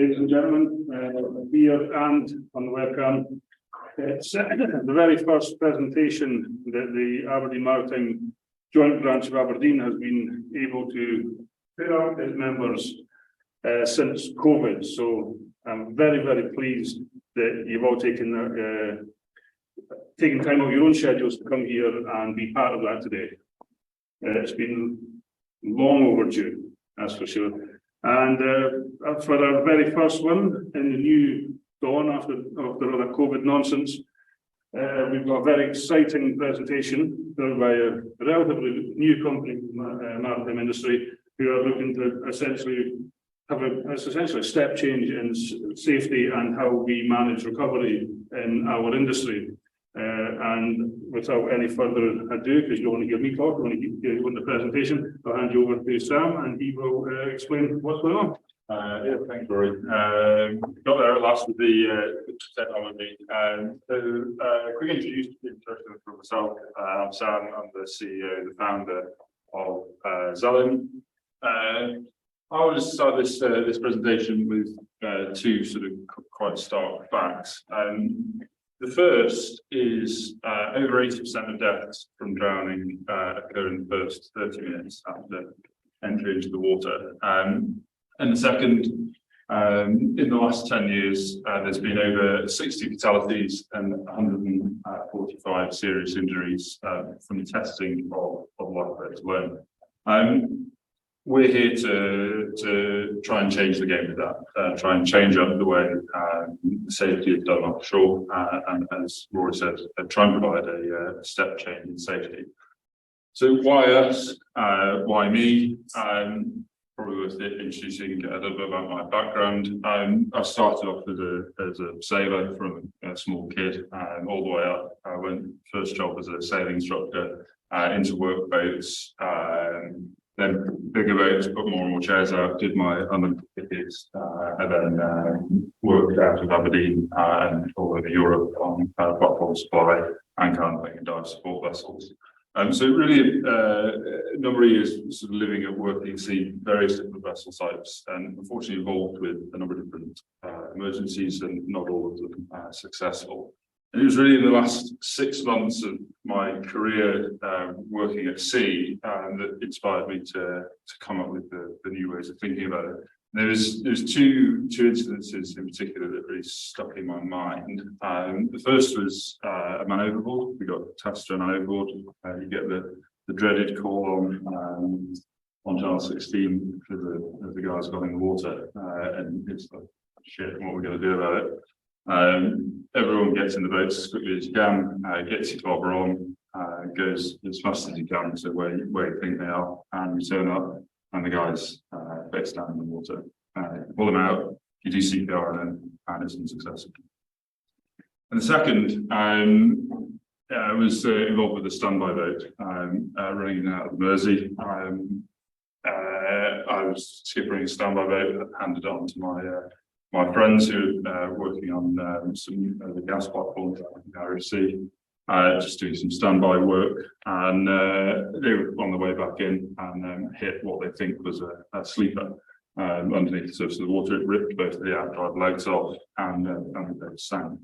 Ladies and gentlemen, here and on the webcam, it's the very first presentation that the Aberdeen Maritime Joint Branch of Aberdeen has been able to put out its members since COVID. So I'm very, very pleased that you've all taken time out of your own schedules to come here and be part of that today. It's been long overdue, that's for sure. And for our very first one in the new dawn after all the COVID nonsense, we've got a very exciting presentation done by a relatively new company in the maritime industry who are looking to essentially have essentially a step change in safety and how we manage recovery in our industry. And without any further ado, because you don't want to hear me talk, you want to hear the presentation, I'll hand you over to Sam and he will explain what's going on. Yeah, thanks, Rory. Got there at last with the technology. Quick introduction for myself. I'm Sam, I'm the CEO, the founder of Xylem. I will just start this presentation with two sort of quite stark facts. The first is over 80% of deaths from drowning occur in the first 30 minutes after entry into the water. And the second, in the last 10 years, there's been over 60 fatalities and 145 serious injuries from the testing of lifeboats alone. We're here to try and change the game with that, try and change up the way safety is done offshore, and as Rory said, try and provide a step change in safety. So why us? Why me? Probably worth introducing a little bit about my background. I started off as a sailor from a small kid, all the way up. I went first job as a sailing instructor into workboats. Then bigger boats, put more and more chairs out, did my unlimited tickets, and then worked out of Aberdeen and all over Europe on platform supply and handling and dive support vessels. So really a number of years sort of living and working at sea, various different vessel types, and unfortunately involved with a number of different emergencies, and not all of them successful. And it was really in the last 6 months of my career working at sea that inspired me to come up with the new ways of thinking about it. There's two incidences in particular that really stuck in my mind. The first was a man overboard. We got tasked to a man overboard. You get the dreaded call on channel 16 because the guy's gone in the water, and it's like, shit, what are we going to do about it? Everyone gets in the boats as quickly as you can, gets your bobber on, goes as fast as you can to where you think they are, and you turn up, and the guy's face down in the water. Pull them out, you do CPR, and it's unsuccessful. And the second, I was involved with a standby boat running out of Mersey. I was skippering a standby boat, handed it on to my friends who are working on some the gas platforms in IMarEST, just doing some standby work, and they were on the way back in and hit what they think was a sleeper underneath the surface of the water. It ripped both of the outdrive legs off, and the boat sank.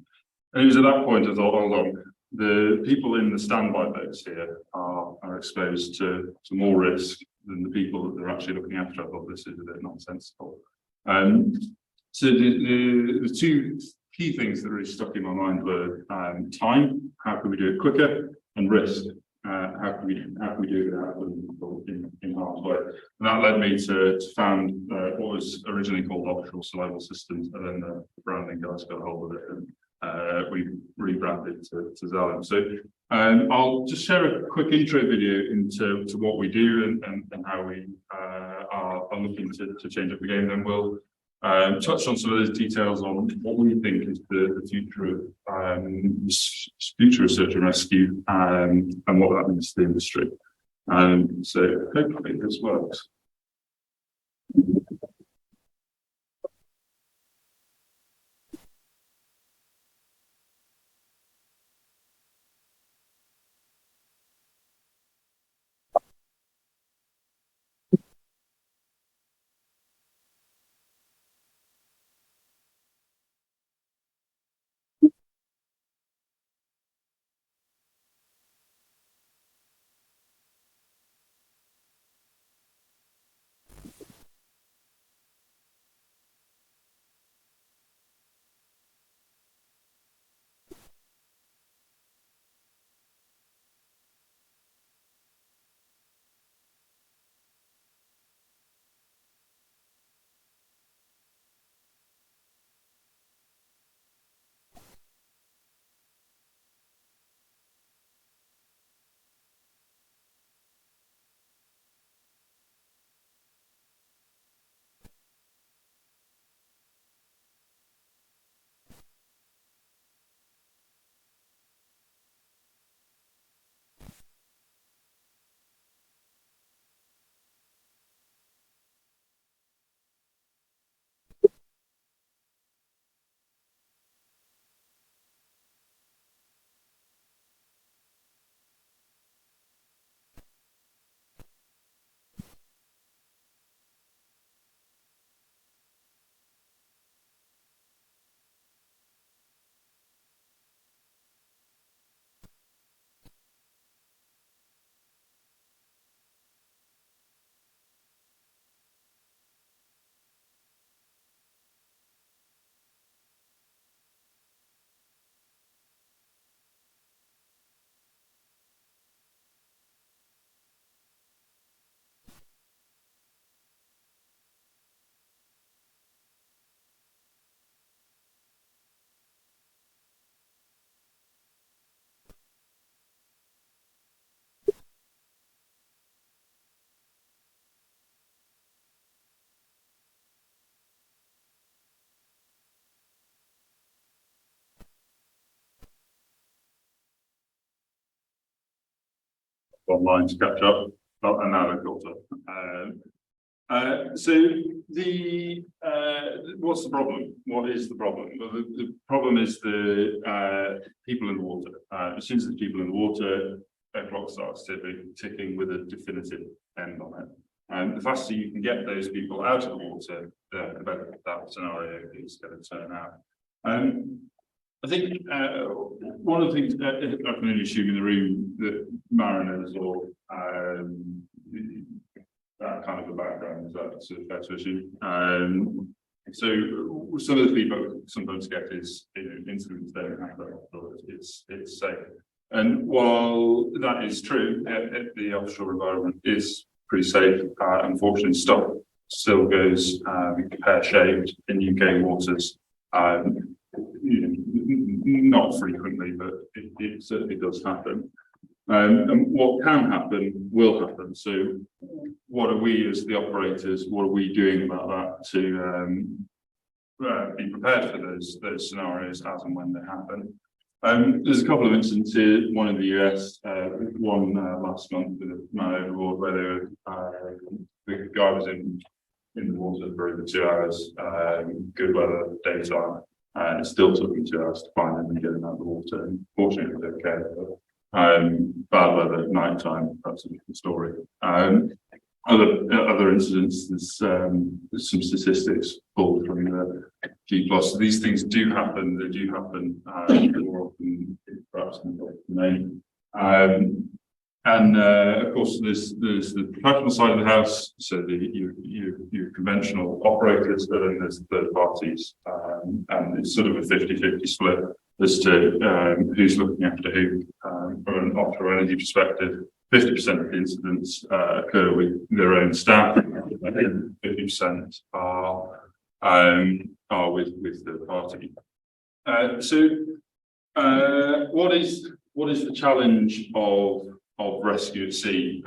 And it was at that point I thought, hold on, the people in the standby boats here are exposed to more risk than the people that they're actually looking after. I thought this is a bit nonsensical. So the two key things that really stuck in my mind were time, how can we do it quicker, and risk, how can we do it without them in harm's way. And that led me to found what was originally called Offshore Survival Systems, and then the branding guys got hold of it, and we rebranded to Xylem. So I'll just share a quick intro video into what we do and how we are looking to change up the game. Then we'll touch on some of those details on what we think is the future of future research and rescue, and what that means to the industry. So hopefully this works. online to catch up, and now they've got up. So what's the problem? What is the problem? Well, the problem is the people in the water. As soon as there's people in the water, a clock starts ticking with a definitive end on it. And the faster you can get those people out of the water, the better that scenario is going to turn out. I think one of the things I can only assume in the room that mariners or that kind of a background is that sort of fair to assume. So some of the feedback we sometimes get is, incidents don't happen, it's safe. And while that is true, the offshore environment is pretty safe. Unfortunately, stuff still goes pear-shaped in UK waters. Not frequently, but it certainly does happen. And what can happen will happen. So what are we as the operators, what are we doing about that to be prepared for those scenarios as and when they happen? There's a couple of instances, one in the US, one last month with a man overboard where the guy was in the water for over 2 hours, good weather, daytime, and it still took him 2 hours to find him and get him out of the water. And fortunately, it was okay. Bad weather at night time, that's a different story. Other incidents, there's some statistics pulled from the G+. These things do happen. They do happen more often, perhaps in the main. Of course, there's the professional side of the house. So your conventional operators, but then there's third parties, and it's sort of a 50-50 split as to who's looking after who. From an offshore energy perspective, 50% of the incidents occur with their own staff, and 50% are with third party. What is the challenge of rescue at sea?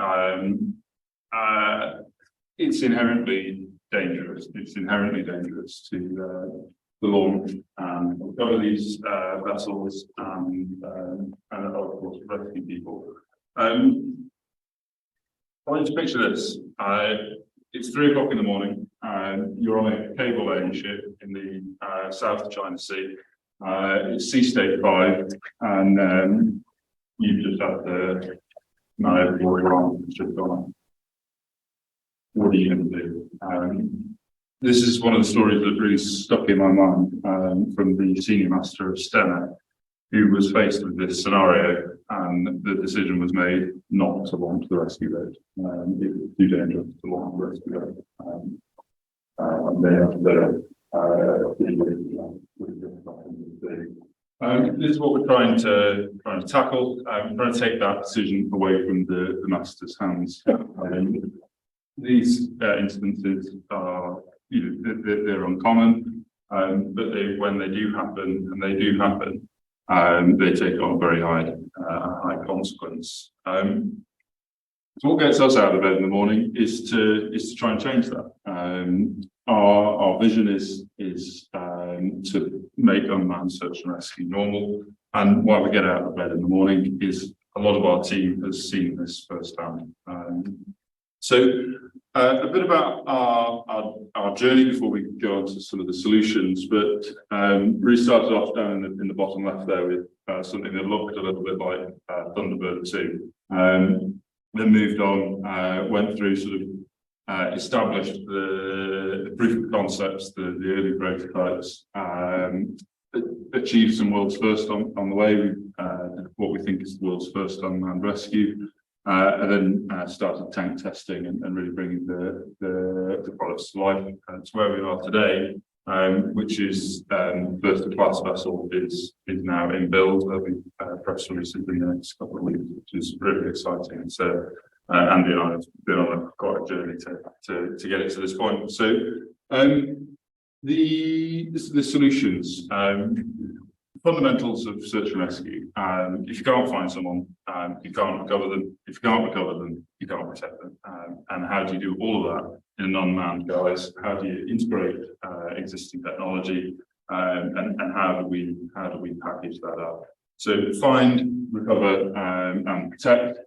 It's inherently dangerous. It's inherently dangerous to launch and recover these vessels and of course rescue people. I want you to picture this. It's 3 o'clock in the morning, and you're on a cable laying ship in the South China Sea. It's Sea State 5, and you've just had the man overboard Iran just gone. What are you going to do? This is one of the stories that really stuck in my mind from the senior master of Stena, who was faced with this scenario, and the decision was made not to launch the rescue boat. It was too dangerous to launch the rescue boat. This is what we're trying to tackle. We're trying to take that decision away from the master's hands. These instances are, they're uncommon, but when they do happen, and they do happen, they take on a very high consequence. So what gets us out of bed in the morning is to try and change that. Our vision is to make unmanned search and rescue normal. And why we get out of bed in the morning is a lot of our team has seen this firsthand. A bit about our journey before we go on to some of the solutions, but really started off down in the bottom left there with something that looked a little bit like Thunderbird 2. Then moved on, went through sort of established the proof of concepts, the early prototypes, achieved some world's first on the way. We did what we think is the world's first unmanned rescue. And then started tank testing and really bringing the products to life. And it's where we are today, which is first class vessel is now in build. There'll be press releases in the next couple of weeks, which is really exciting. So Andy and I have been on quite a journey to get it to this point. So the solutions. Fundamentals of search and rescue. If you can't find someone, you can't recover them. If you can't recover them, you can't protect them. And how do you do all of that in an unmanned guise? How do you integrate existing technology? And how do we package that up? So find, recover, and protect.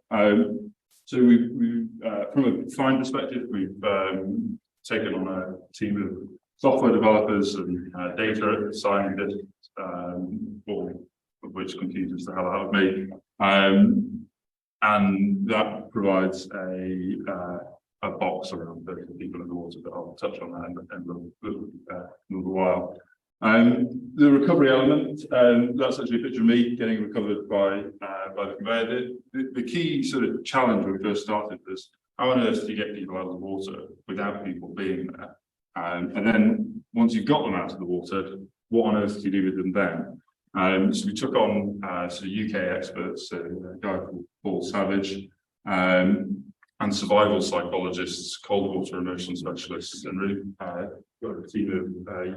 So we from a find perspective, we've taken on a team of software developers and data scientists, all of which confused the hell out of me. And that provides a box around 30 people in the water, but I'll touch on that in a little while. The recovery element, that's actually a picture of me getting recovered by the conveyor. The key sort of challenge when we first started was how on earth do you get people out of the water without people being there? And then once you've got them out of the water, what on earth do you do with them then? So we took on sort of UK experts, a guy called Paul Savage, and survival psychologists, cold water immersion specialists, and really got a team of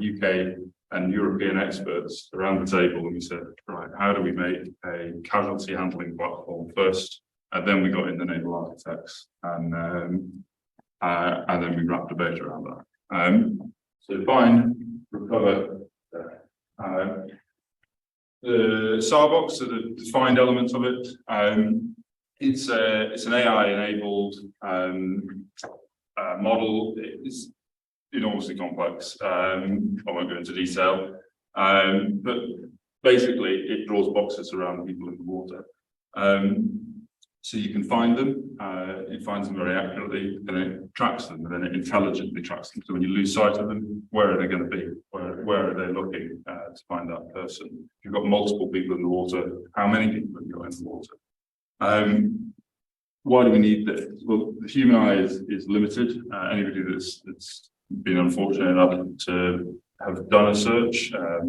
UK and European experts around the table, and we said, right, how do we make a casualty handling platform first? And then we got in the naval architects, and then we wrapped a bait around that. So find, recover. The SAR box, so the defined element of it, it's an AI-enabled model. It's enormously complex. I won't go into detail, but basically it draws boxes around people in the water. So you can find them, it finds them very accurately, and then it tracks them, and then it intelligently tracks them. So when you lose sight of them, where are they going to be? Where are they looking to find that person? If you've got multiple people in the water, how many people have you got in the water? Why do we need this? Well, the human eye is limited. Anybody that's been unfortunate enough to have done a search, I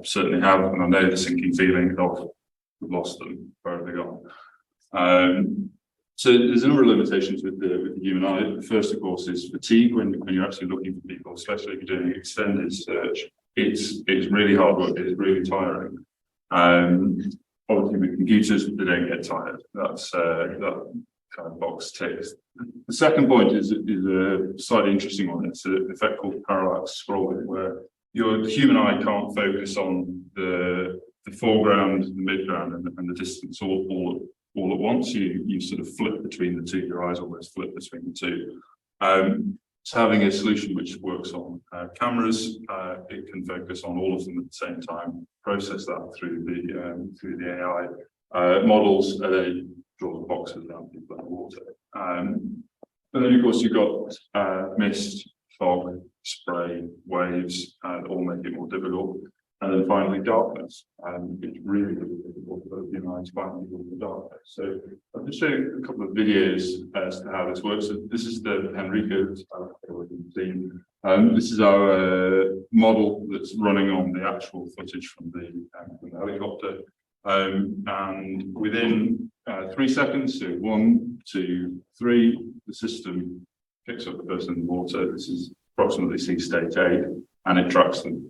certainly have, and I know the sinking feeling of we've lost them, where have they gone? So there's a number of limitations with the human eye. The first, of course, is fatigue when you're actually looking for people, especially if you're doing an extended search. It's really hard work. It's really tiring. Obviously, with computers, they don't get tired. That's that kind of box ticks. The second point is a slightly interesting one. It's an effect called parallax scrolling, where the human eye can't focus on the foreground, the midground, and the distance all at once. You sort of flip between the two. Your eyes almost flip between the two. So having a solution which works on cameras, it can focus on all of them at the same time, process that through the AI models, and then draw the boxes around people in the water. And then, of course, you've got mist, fog, spray, waves, all make it more difficult. And then finally, darkness. It's really difficult for the human eye to find people in the darkness. So I'll just show you a couple of videos as to how this works. So this is the Henrico team. This is our model that's running on the actual footage from the helicopter. And within 3 seconds, so 1, 2, 3, the system picks up the person in the water. This is approximately sea state 8, and it tracks them.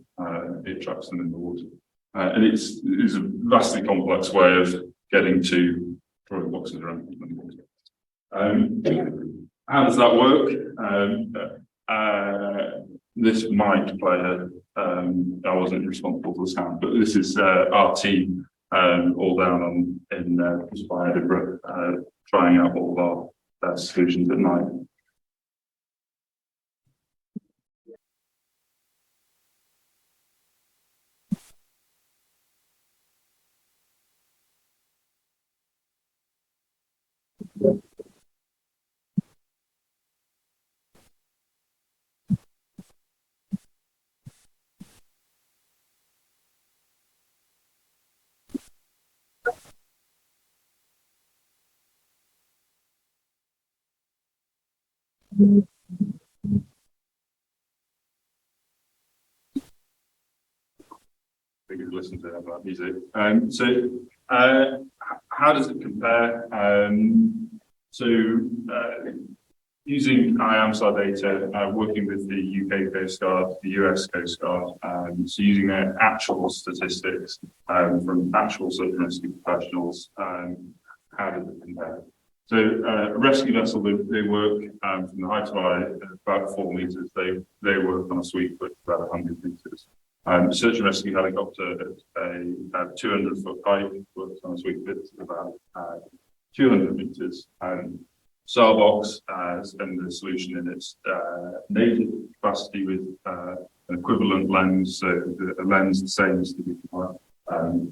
It tracks them in the water. And it's a vastly complex way of getting to drawing boxes around people in the water. How does that work? This might play I wasn't responsible for the sound, but this is our team all down in Edinburgh, trying out all of our solutions at night. We could listen to that music. How does it compare? Using IMSAR data, working with the UK Coast Guard, the US Coast Guard, so using their actual statistics from actual search and rescue professionals, how does it compare? So a rescue vessel, they work from the height of about 4 meters. They work on a sweep of about 100 meters. Search and rescue helicopter at a 200-foot height works on a sweep of about 200 meters. Starbox and the solution in its native capacity with an equivalent lens, so a lens the same as the DPI,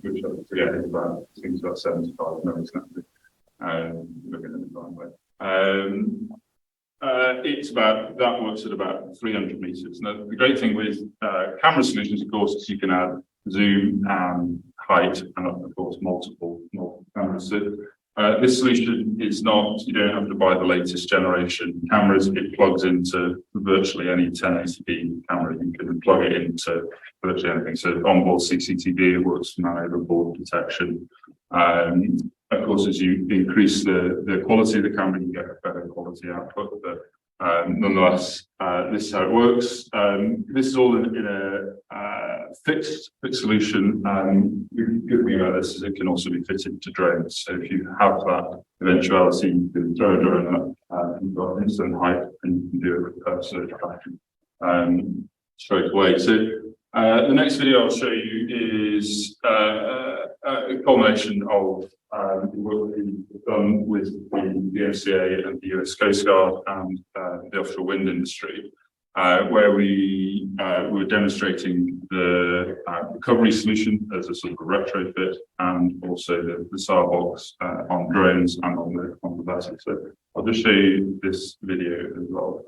which I forget is about, I think it's about 75 millimeters. Looking at the wrong way. It's about, that works at about 300 meters. Now, the great thing with camera solutions, of course, is you can add zoom and height, and of course, multiple cameras. So, this solution is not, you don't have to buy the latest generation cameras. It plugs into virtually any 1080p camera. You can plug it into virtually anything. So onboard CCTV, it works for overboard detection. Of course, as you increase the quality of the camera, you get a better quality output. But nonetheless, this is how it works. This is all in a fixed solution. The good thing about this is it can also be fitted to drones. So if you have that eventuality, you can throw a drone up, you've got instant height, and you can do it with search tracking straight away. So the next video I'll show you is a culmination of the work we've done with the FCA and the US Coast Guard and the offshore wind industry, where we were demonstrating the recovery solution as a sort of a retrofit, and also the Starbox on drones and on the vessel. So I'll just show you this video as well.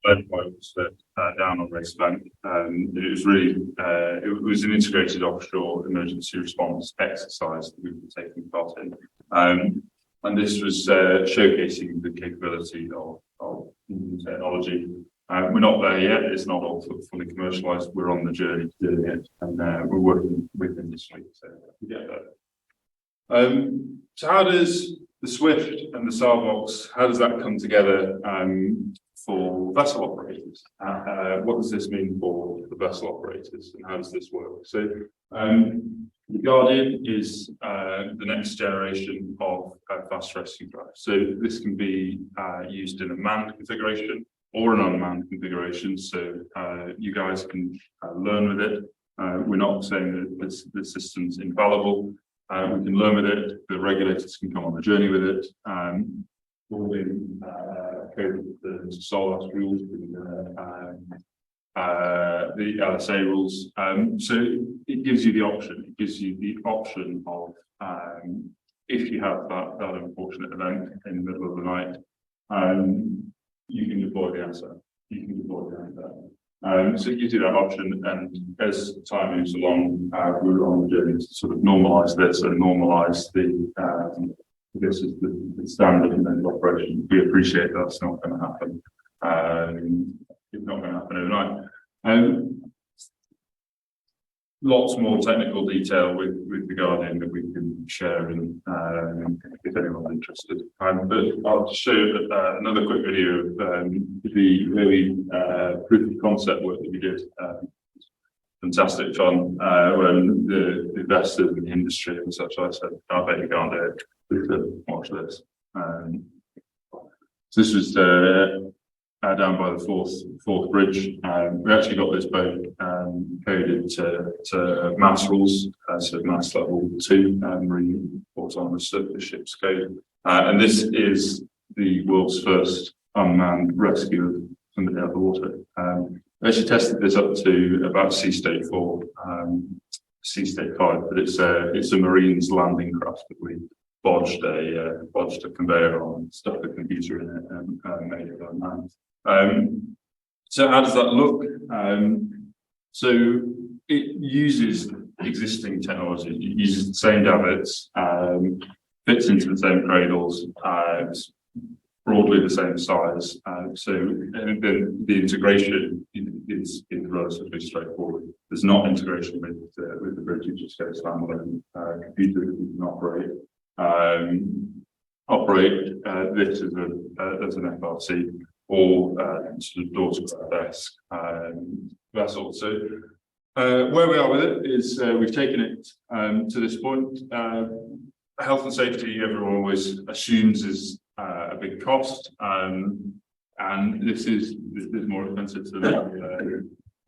Was down on Race Bank. It was really, it was an integrated offshore emergency response exercise that we were taking part in. And this was showcasing the capability of technology. We're not there yet. It's not all fully commercialized. We're on the journey to doing it, and we're working with industry. So we get that. So how does the Swift and the Starbox, how does that come together for vessel operators? What does this mean for the vessel operators, and how does this work? So the Guardian is the next generation of fast rescue drive. So this can be used in a manned configuration or an unmanned configuration. So you guys can learn with it. We're not saying that this system's infallible. We can learn with it. The regulators can come on the journey with it. All in code with the SOLAS rules, with the LSA rules. So it gives you the option. It gives you the option of if you have that unfortunate event in the middle of the night, you can deploy the asset. You can deploy the asset. So you do that option, and as time moves along, we're on the journey to sort of normalise this and normalise the this is the standard in those operations. We appreciate that's not going to happen. It's not going to happen overnight. Lots more technical detail with the Guardian that we can share and if anyone's interested. But I'll show you another quick video of the early proof of concept work that we did. Fantastic fun when the investors in the industry and such like said, I bet you can't do it. We could watch this. So this was down by the fourth bridge. We actually got this boat coded to MASS rules, so MASS level 2, marine autonomous surface ships code. And this is the world's first unmanned rescue of somebody out of the water. We actually tested this up to about sea state 4, sea state 5, but it's a Marines landing craft that we bodged a conveyor on, stuck a computer in it, and made it unmanned. So how does that look? So it uses existing technology. It uses the same davits, fits into the same cradles, it's broadly the same size. So the integration is relatively straightforward. There's not integration with the bridge. You just get a standalone computer that you can operate. This as an FRC or sort of door-to-desk vessel. So where we are with it is we've taken it to this point. Health and safety, everyone always assumes is a big cost, and this is more expensive than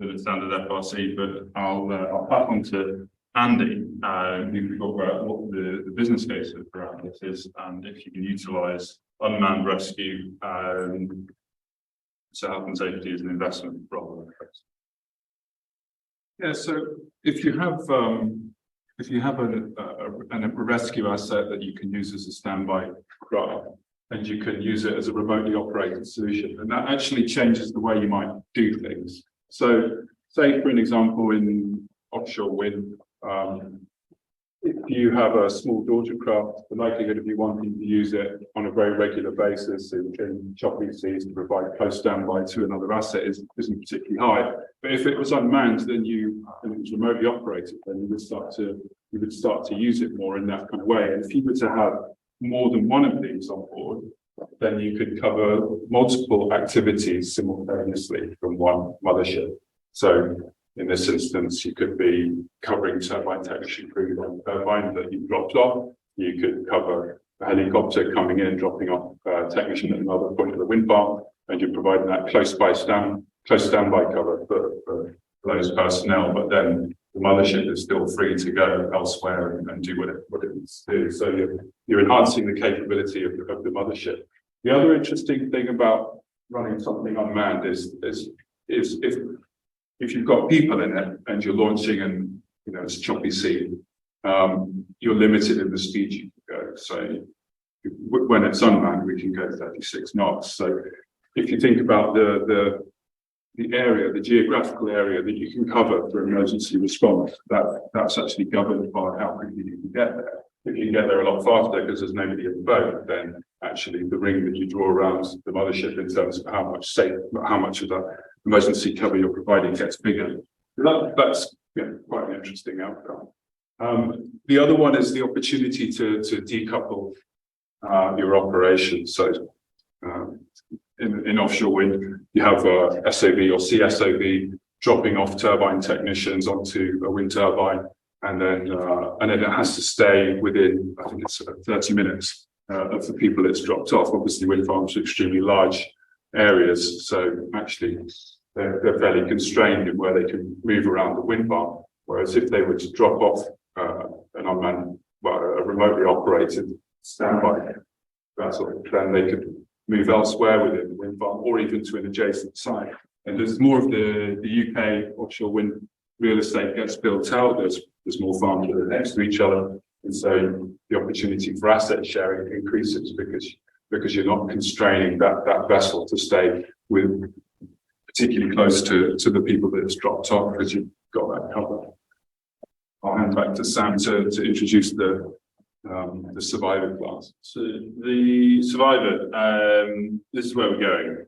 a standard FRC. But I'll pass on to Andy, who can talk about what the business case around this is, and if you can utilise unmanned rescue. So health and safety is an investment rather than a cost. Yeah, so if you have a rescue asset that you can use as a standby craft, and you can use it as a remotely operated solution, and that actually changes the way you might do things. So, say for an example, in offshore wind, if you have a small daughter craft, the likelihood of you wanting to use it on a very regular basis in choppy seas to provide close standby to another asset isn't particularly high. But if it was unmanned, and it was remotely operated, then you would start to use it more in that kind of way. And if you were to have more than one of these on board, then you could cover multiple activities simultaneously from one mothership. So in this instance, you could be covering turbine technician crew on a turbine that you dropped off. You could cover a helicopter coming in, dropping off a technician at another point of the wind farm, and you're providing that close standby cover for those personnel. But then the mothership is still free to go elsewhere and do what it needs to do. So you're enhancing the capability of the mothership. The other interesting thing about running something unmanned is if you've got people in it and you're launching and it's a choppy sea, you're limited in the speed you can go. So when it's unmanned, we can go 36 knots. So if you think about the area, the geographical area that you can cover for emergency response, that's actually governed by how quickly you can get there. If you can get there a lot faster because there's nobody in the boat, then actually the ring that you draw around the mothership in terms of how much of that emergency cover you're providing gets bigger. That's quite an interesting outcome. The other one is the opportunity to decouple your operations. So in offshore wind, you have a SOV or CSOV dropping off turbine technicians onto a wind turbine, and then it has to stay within, I think it's 30 minutes of the people it's dropped off. Obviously, wind farms are extremely large areas, so actually they're fairly constrained in where they can move around the wind farm. Whereas if they were to drop off an unmanned, a remotely operated standby vessel, then they could move elsewhere within the wind farm or even to an adjacent site. And as more of the UK offshore wind real estate gets built out, there's more farms that are next to each other, and so the opportunity for asset sharing increases because you're not constraining that vessel to stay with particularly close to the people that it's dropped off, because you've got that cover. I'll hand back to Sam to introduce the the survivor class? So the survivor, this is where we're going.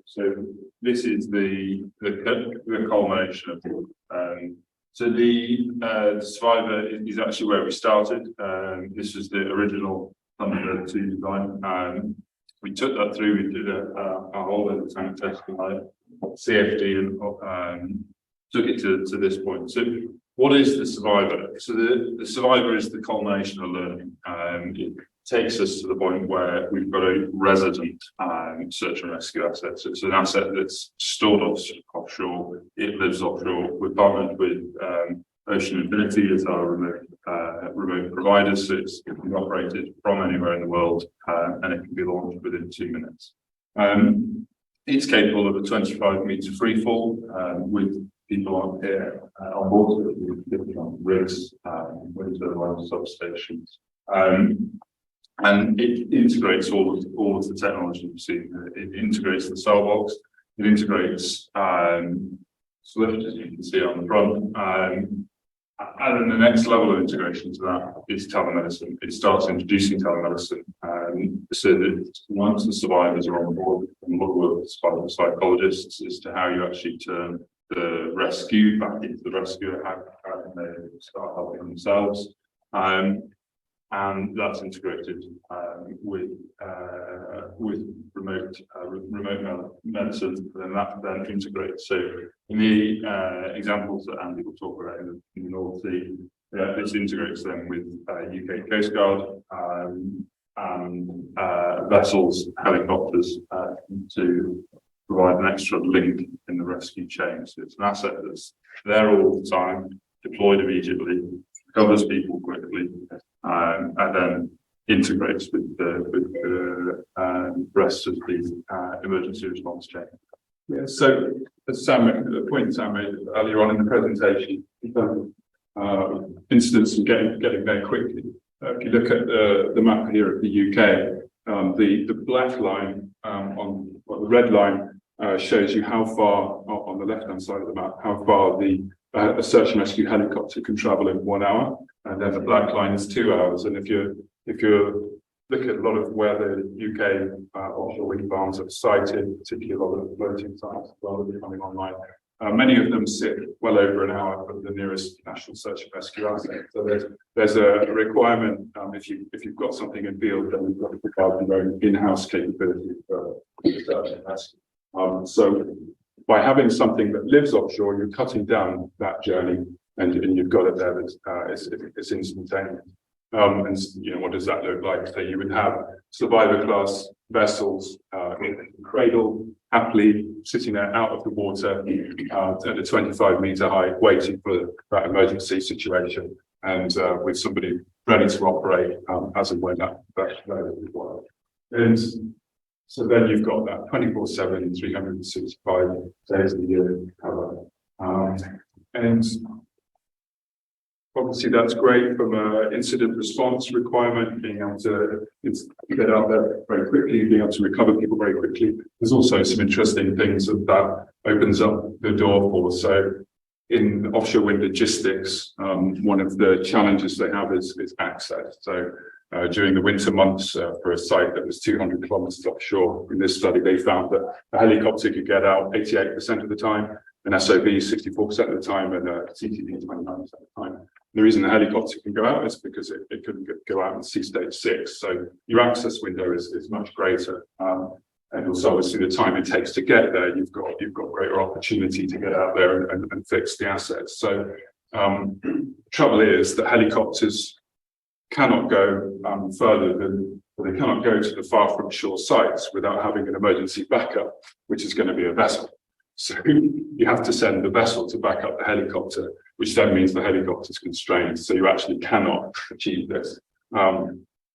So this is the culmination of so the survivor is actually where we started. This was the original Thunder 2 design. We took that through. We did a whole load of tank testing, like CFD, and took it to this point. So what is the survivor? So the survivor is the culmination of learning. It takes us to the point where we've got a resident search and rescue asset. So it's an asset that's stored offshore. It lives offshore. We're partnered with Ocean Infinity as our remote provider. So it can be operated from anywhere in the world, and it can be launched within 2 minutes. It's capable of a 25-meter free fall with people on here on board, on rigs, wind turbine substations, and it integrates all of the technology you see. It integrates the cell box. It integrates Swift, as you can see on the front. And then the next level of integration to that is telemedicine. It starts introducing telemedicine, so that once the survivors are on board, and look with psychologists as to how you actually turn the rescue back into the rescuer, how can they start helping themselves, and that's integrated with remote medicine, and that then integrates. So in the examples that Andy will talk about in the North Sea, this integrates them with UK Coast Guard and vessels, helicopters, to provide an extra link in the rescue chain. So it's an asset that's there all the time, deployed immediately, covers people quickly, and then integrates with the rest of the emergency response chain. Yeah, so as the point Sam made earlier on in the presentation, incidents and getting there quickly. If you look at the map here of the UK, the black line the red line shows you how far on the left-hand side of the map, how far a search and rescue helicopter can travel in 1 hour, and then the black line is 2 hours. And if you look at a lot of where the UK offshore wind farms are sited, particularly a lot of the floating sites as well that are coming online, many of them sit well over an hour from the nearest national search and rescue asset. So there's a requirement, if you've got something in field, then you've got to provide your own in-house capability for search and rescue. So by having something that lives offshore, you're cutting down that journey, and you've got it there that's it's instantaneous. And what does that look like? So you would have survivor class vessels in the cradle, happily sitting there out of the water at a 25-meter height, waiting for that emergency situation, and with somebody ready to operate as and when that is required. And so then you've got that 24/7, 365 days of the year cover. And obviously that's great from an incident response requirement, being able to get out there very quickly, being able to recover people very quickly. There's also some interesting things that opens up the door for. So in offshore wind logistics, one of the challenges they have is access. So during the winter months, for a site that was 200 kilometers offshore, in this study, they found that a helicopter could get out 88% of the time, an SOV 64% of the time, and a CTV 29% of the time. The reason the helicopter can go out is because it couldn't go out in sea stage 6. So your access window is much greater. And also, obviously, the time it takes to get there, you've got greater opportunity to get out there and fix the assets. So trouble is that helicopters cannot go further than, they cannot go to the far from shore sites without having an emergency backup, which is going to be a vessel. So you have to send the vessel to back up the helicopter, which then means the helicopter is constrained. So you actually cannot achieve this.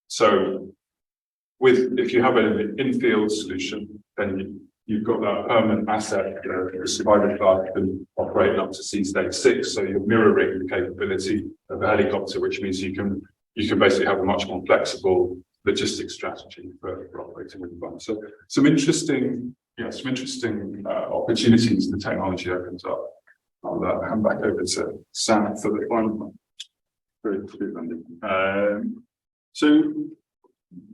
So if you have an in-field solution, then you've got that permanent asset, the survivor class can operate up to sea stage 6. So you're mirroring the capability of the helicopter, which means you can basically have a much more flexible logistics strategy for operating with the fund. So some interesting opportunities the technology opens up. I'll hand back over to Sam for the final one. Very good, Andy. So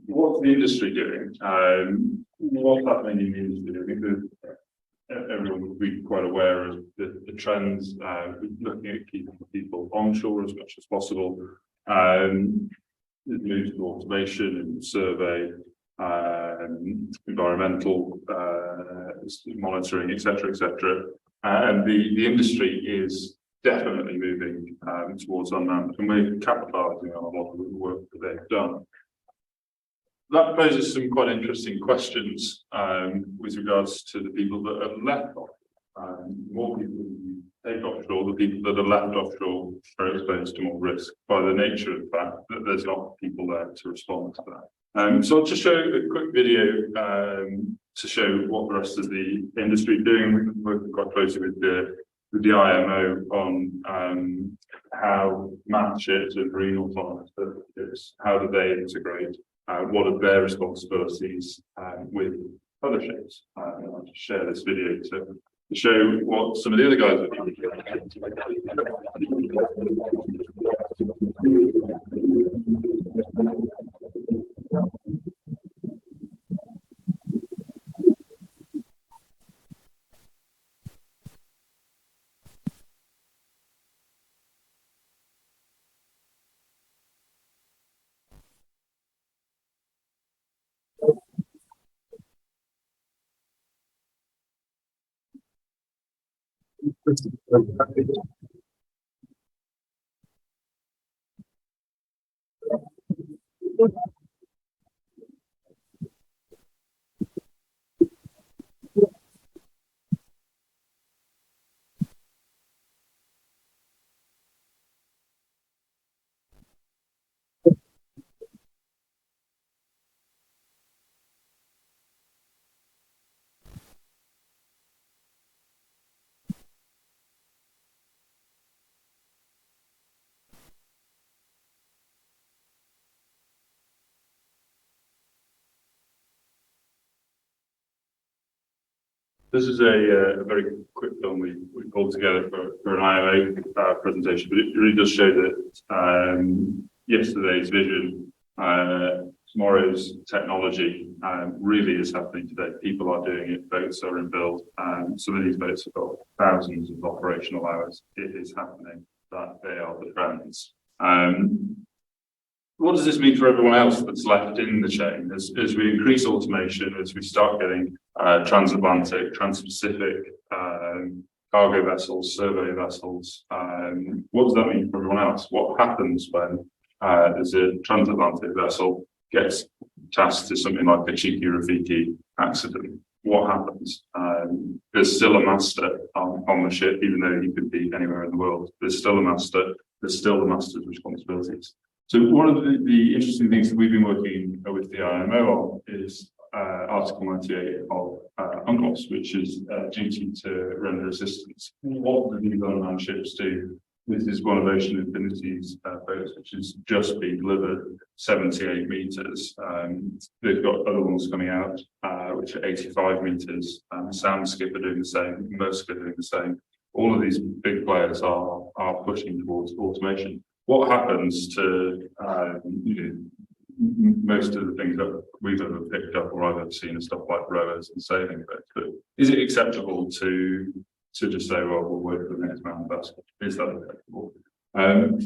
what's the industry doing? What's happening in the industry? I think that everyone will be quite aware of the trends, looking at keeping people onshore as much as possible. It moves to automation and survey, environmental monitoring, etc., etc. And the industry is definitely moving towards unmanned, and we're capitalising on a lot of the work that they've done. That poses some quite interesting questions with regards to the people that have left off. More people take offshore, the people that are left offshore are exposed to more risk by the nature of the fact that there's not people there to respond to that. So I'll just show a quick video to show what the rest of the industry is doing. We've been working quite closely with the IMO on how manned ships and marine autonomous ships, how do they integrate, what are their responsibilities with other ships. I'll just share this video to show what some of the other guys are doing. This is a very quick film we pulled together for an IMO presentation, but it really does show that yesterday's vision, tomorrow's technology really is happening today. People are doing it, boats are in build, some of these boats have got thousands of operational hours. It is happening, that they are the trends. What does this mean for everyone else that's left in the chain? As we increase automation, as we start getting transatlantic, trans-Pacific cargo vessels, survey vessels, what does that mean for everyone else? What happens when there's a transatlantic vessel gets tasked to something like a cheeky Rafiki accident? What happens? There's still a master on the ship, even though he could be anywhere in the world. There's still a master. There's still the master's responsibilities. So one of the interesting things that we've been working with the IMO on is Article 98 of UNCLOS, which is duty to render assistance. What do these unmanned ships do? This is one of Ocean Infinity's boats, which has just been delivered, 78 meters. They've got other ones coming out, which are 85 meters. Soundskip are doing the same, Maersk are doing the same. All of these big players are pushing towards automation. What happens to most of the things that we've ever picked up or I've ever seen are stuff like rowers and sailing boats? But is it acceptable to just say, well, we'll wait for the next manned vessel? Is that acceptable? So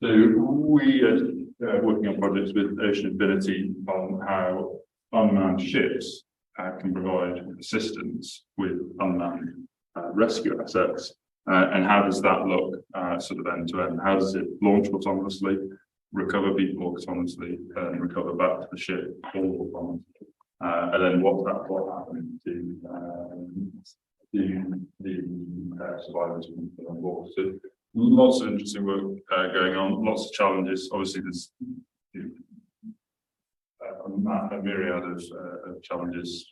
we are working on projects with Ocean Infinity on how unmanned ships can provide assistance with unmanned rescue assets. And how does that look sort of end to end? How does it launch autonomously, recover people autonomously, and recover back to the ship all autonomously? And then what happens to the survivors on board? So lots of interesting work going on, lots of challenges. Obviously, there's a myriad of challenges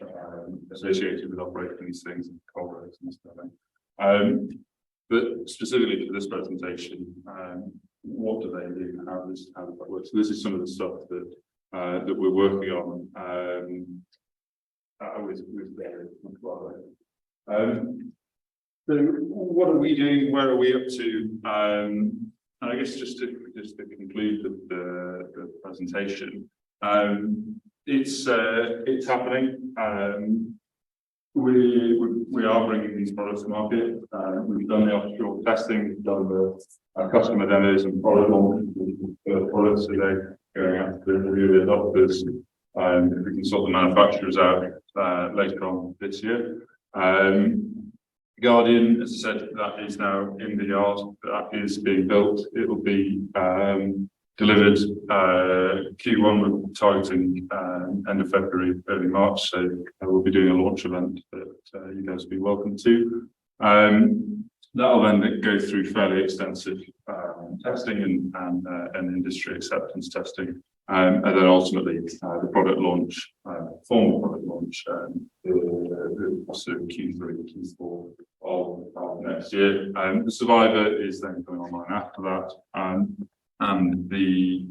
associated with operating these things and cold roads and stuff. But specifically for this presentation, what do they do? How does that work? So this is some of the stuff that we're working on with various. So what are we doing? Where are we up to? I guess just to conclude the presentation, it's happening. We are bringing these products to market. We've done the offshore testing, we've done the customer demos and product launch products today, going out to the early adopters. If we can sort the manufacturers out later on this year. Guardian, as I said, that is now in the yard. That is being built. It will be delivered Q1. We're targeting end of February, early March. So we'll be doing a launch event that you guys will be welcome to. That'll then go through fairly extensive testing and industry acceptance testing. And then ultimately the product launch, formal product launch, also Q3, Q4 of next year. The Survivor is then coming online after that, and the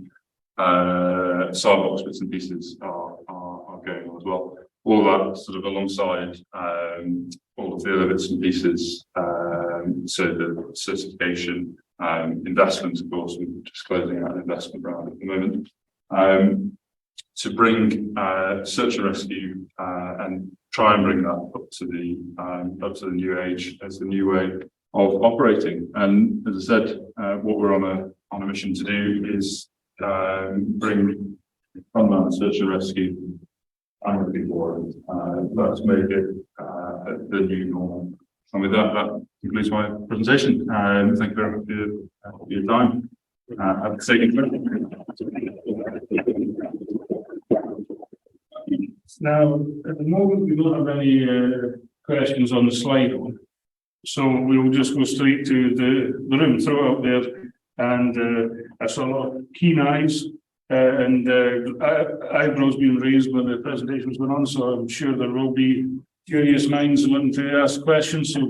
Starbox bits and pieces are going on as well. All that sort of alongside all of the other bits and pieces. So the certification, investment, of course, we're just closing out an investment round at the moment. To bring search and rescue and try and bring that up to the new age as the new way of operating. And as I said, what we're on a mission to do is bring unmanned search and rescue and before let's make it the new normal. And with that concludes my presentation. Thank you very much for your time. Have a second. Now, at the moment, we don't have any questions on the slide, so we'll just go straight to the room, throw it up there, and I saw a lot of keen eyes and eyebrows being raised when the presentation was going on, so I'm sure there will be curious minds wanting to ask questions, so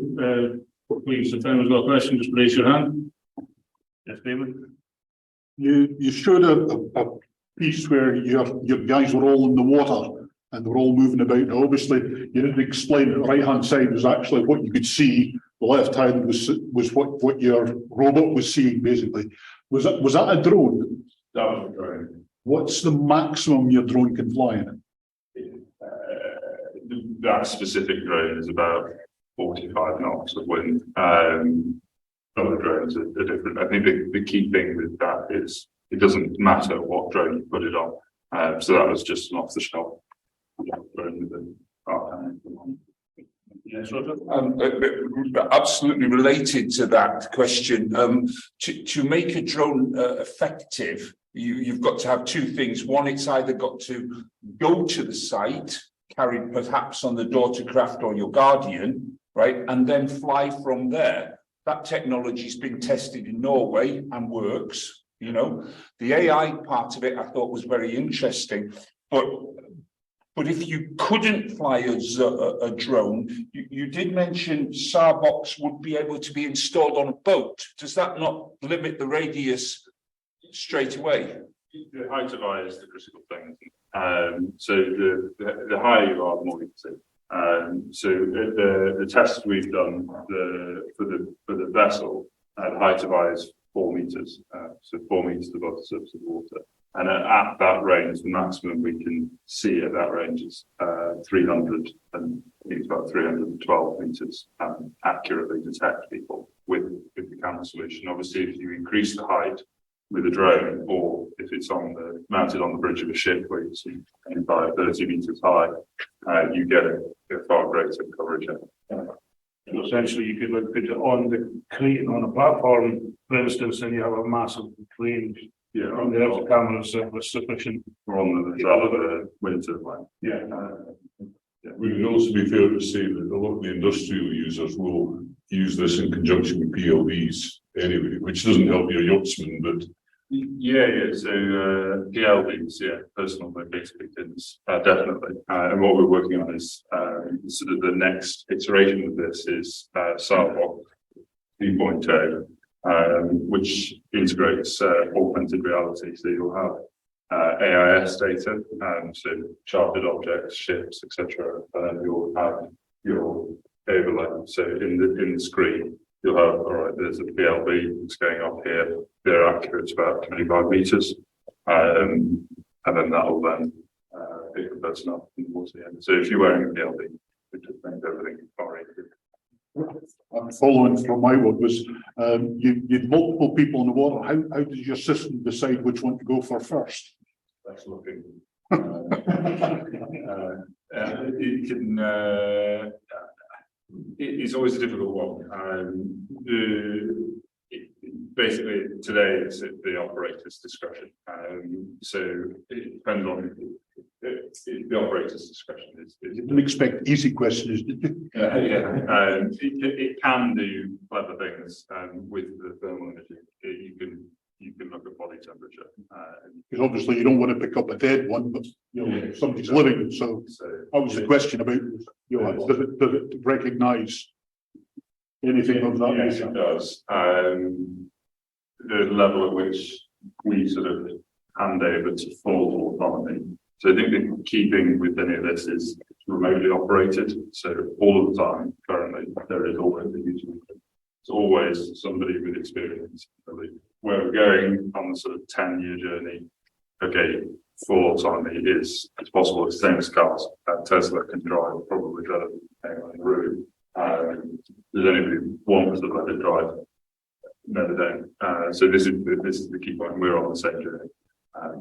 please, if anyone's got a question, just raise your hand. Yes, David? You showed a piece where your guys were all in the water and they were all moving about. Now, obviously, you didn't explain that the right-hand side was actually what you could see. The left hand was what your robot was seeing, basically. Was that a drone? That was a drone. What's the maximum your drone can fly in? That specific drone is about 45 knots of wind. Other drones are different. I think the key thing with that is it doesn't matter what drone you put it on. So that was just an off-the-shelf drone. Yes, Roger? Absolutely related to that question. To make a drone effective, you've got to have two things. One, it's either got to go to the site, carried perhaps on the daughter craft or your Guardian, right, and then fly from there. That technology's been tested in Norway and works. You know, the AI part of it I thought was very interesting, but if you couldn't fly as a drone, you did mention Starbox would be able to be installed on a boat. Does that not limit the radius straight away? The height of eye is the critical thing. So the higher you are, the more you can see. So the test we've done for the vessel, the height of eye is 4 meters, so 4 meters above the surface of the water. And at that range, the maximum we can see at that range is 300, and I think it's about 312 meters, accurately detect people with the camera solution. Obviously, if you increase the height with a drone, or if it's mounted on the bridge of a ship where you see 30 meters high, you get a far greater coverage. So essentially, you could put it on the crane on a platform, for instance, and you have a massive range. Yeah, on the other cameras was sufficient. Or on the wind turbine. Yeah. Would it also be fair to say that a lot of the industrial users will use this in conjunction with PLVs anyway, which doesn't help your yachtsmen, but Yeah. So PLVs, personal locator victims, definitely. And what we're working on is sort of the next iteration of this is Starbox 2.0. Which integrates augmented reality. So you'll have AIS data, so charted objects, ships, etc. And then you'll have your overlay. So in the screen, you'll have, all right, there's a PLB that's going up here, they're accurate about 25 meters. And then that'll then pick the person up towards the end. So if you're wearing a PLB, it just makes everything far easier. Following from my word was, you'd multiple people in the water. How did your system decide which one to go for first? That's looking. It can. It's always a difficult one. Basically, today it's at the operator's discretion. So it depends on the operator's discretion. You didn't expect easy questions, did you? It can do clever things with the thermal imaging. You can look at body temperature. Because obviously you don't want to pick up a dead one, but somebody's living. So that was the question about, does it recognise anything of that? Yes, it does. The level at which we sort of hand over to full autonomy. So I think the key thing with any of this is it's remotely operated. So all of the time, currently, there is always a user. It's always somebody with experience. Where we're going on the sort of 10-year journey, okay, full autonomy is it's possible. It's the same as cars. Tesla can drive probably better than anyone in the room. Does anybody want to let it drive? No, they don't. So this is the key point. We're on the same journey.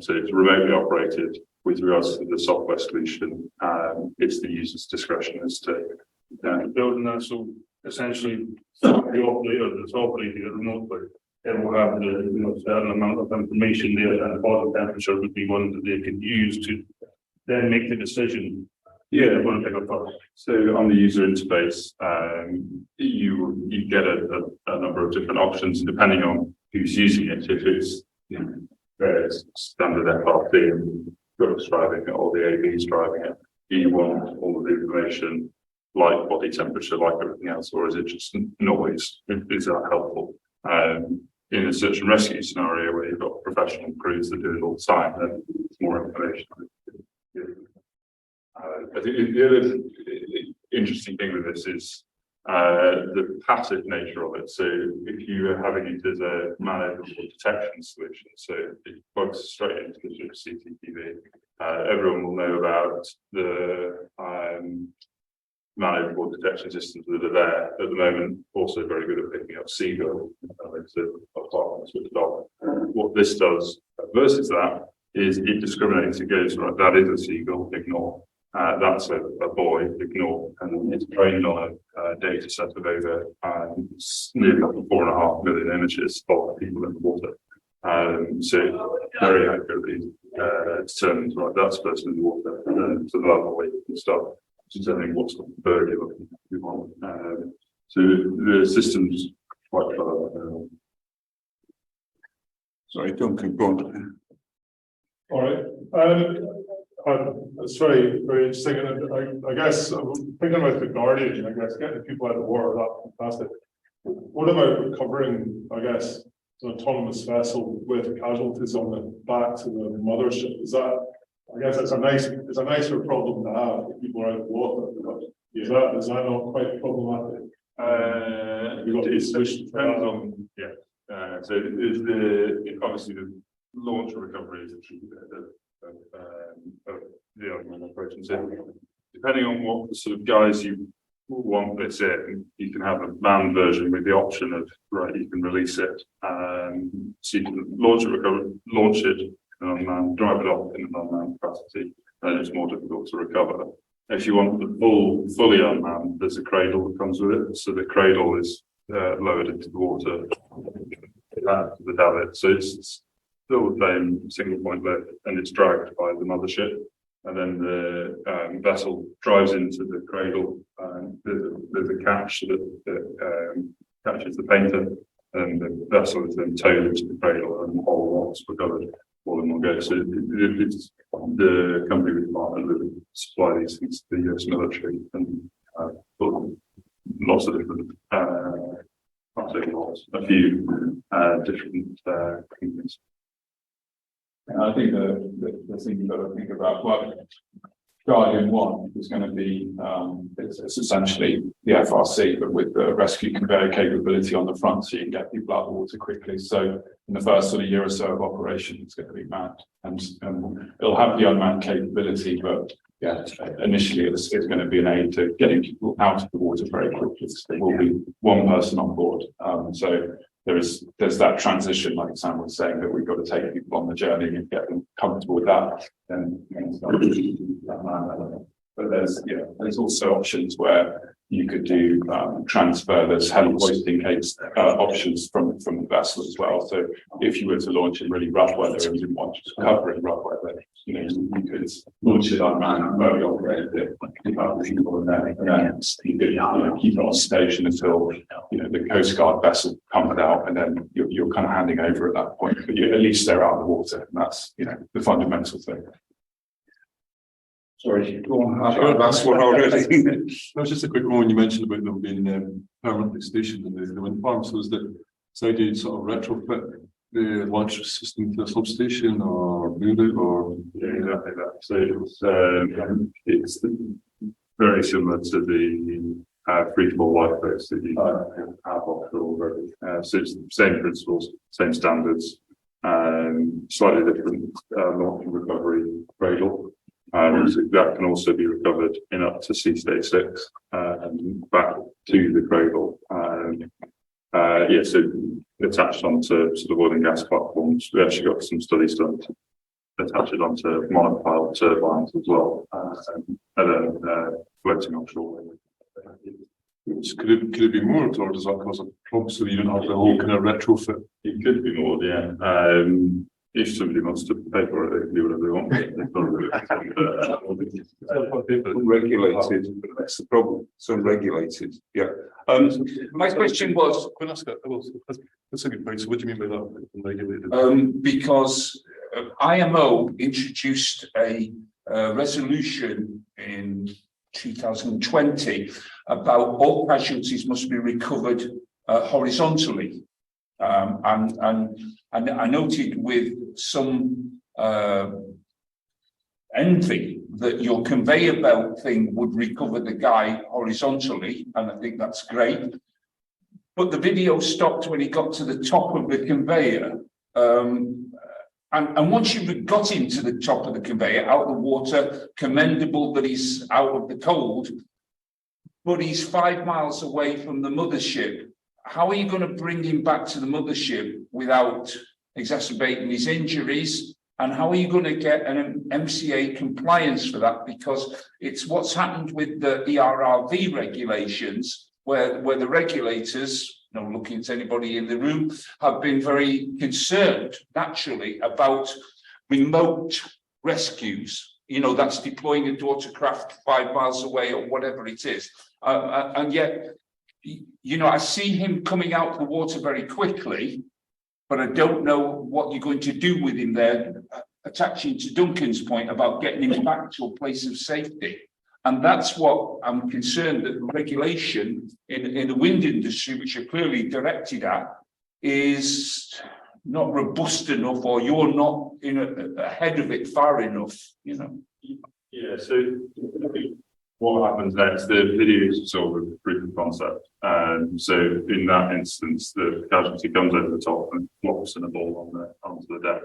So it's remotely operated. With regards to the software solution, it's the user's discretion as to building that. So essentially, the operator that's operating it remotely, it will have the certain amount of information there, and the body temperature would be one that they can use to then make the decision. Yeah, Want to pick up first. so on the user interface, you get a number of different options depending on who's using it. If it's standard FRP and trucks driving it or the AVs driving it, do you want all of the information like body temperature, like everything else, or is it just noise? Is that helpful? In a search and rescue scenario where you've got professional crews that do it all the time, then it's more information. I think the other interesting thing with this is the passive nature of it. So if you are having it as a managed detection solution, so it plugs straight into the sort of CCTV, everyone will know about the managed detection systems that are there at the moment. Also very good at picking up seagull. What this does versus that is it discriminates. It goes, right, that is a seagull, ignore. That's a boy, ignore, and it's trained on a data set of over nearly 4.5 million images of people in the water. So very accurately determines, right, that's the person in the water, to the level where you can start determining what sort of bird you're looking on. So the system's quite clever. Sorry, don't keep going. All right. It's very, very interesting. And I guess I'm thinking about the Guardian, I guess, getting people out of the water, that's fantastic. What about recovering, I guess, an autonomous vessel with casualties on the back to the mothership? Is that, I guess it's a nicer problem to have if people are out of water. But is that not quite problematic? It depends on, yeah. So is obviously the launch recovery is the argument approach. So depending on what sort of guys you want this in, you can have a manned version with the option of, right, you can release it, so you can launch it and drive it off in an unmanned capacity, and it's more difficult to recover. If you want the fully unmanned, there's a cradle that comes with it. So the cradle is lowered into the water, the davit. So it's still the same single point lift, and it's dragged by the mothership. And then the vessel drives into the cradle. There's a catch that catches the painter, and the vessel is then towed into the cradle, and the whole lot's recovered all in one go. So it's the company we partnered with supply these things to the US military, and lots of different, a few different companies. And I think the thing you've got to think about, well, Guardian 1 is going to be, it's essentially the FRC, but with the rescue conveyor capability on the front, so you can get people out of the water quickly. So in the first sort of year or so of operation, it's going to be manned, and it'll have the unmanned capability, but yeah, initially it's going to be an aid to getting people out of the water very quickly. There will be one person on board. So there's that transition, like Sam was saying, that we've got to take people on the journey and get them comfortable with that. And but there's also options where you could do transfer. There's heli hoisting case options from the vessel as well. So if you were to launch in really rough weather and you didn't want to recover in rough weather, you could launch it unmanned, where we operate it, keep up with people, and then you could keep it on station until the Coast Guard vessel comes out, and then you're kind of handing over at that point. But at least they're out of the water, and that's the fundamental thing. Sorry, go on. That's one already. That was just a quick one. You mentioned about them being permanently stationed in the wind farm. So is the idea you'd sort of retrofit the launch system to a substation or move it, or exactly that. So it's very similar to the free-fall lifeboats that you have offshore already. So it's the same principles, same standards, slightly different launch and recovery cradle. So that can also be recovered in up to sea state 6 and back to the cradle. So attached onto sort of oil and gas platforms. We actually got some studies done to attach it onto monopile turbines as well, and then floating offshore. could it be more, or does that cause a problem so you don't have the whole kind of retrofit? It could be more, yeah. If somebody wants to pay for it, they can do whatever they want. Unregulated, that's the problem. It's unregulated. Yeah. My question was, Can I ask that's a good point. So what do you mean by that? Unregulated? because IMO introduced a resolution in 2020 about all casualties must be recovered horizontally. And I noted with some envy that your conveyor belt thing would recover the guy horizontally, and I think that's great. But the video stopped when he got to the top of the conveyor. And once you've got him to the top of the conveyor, out of the water, commendable that he's out of the cold, but he's 5 miles away from the mothership. How are you going to bring him back to the mothership without exacerbating his injuries? And how are you going to get an MCA compliance for that? Because it's what's happened with the ERRV regulations, where the regulators, not looking at anybody in the room, have been very concerned, naturally, about remote rescues. That's deploying a daughter craft 5 miles away or whatever it is. And yet, I see him coming out of the water very quickly, but I don't know what you're going to do with him there, attaching to Duncan's point about getting him back to a place of safety. And that's what I'm concerned that regulation in the wind industry, which you're clearly directed at, is not robust enough, or you're not ahead of it far enough, Yeah, so what happens next? The video is sort of a proof of concept. So in that instance, the casualty comes over the top and flops in a ball onto the deck.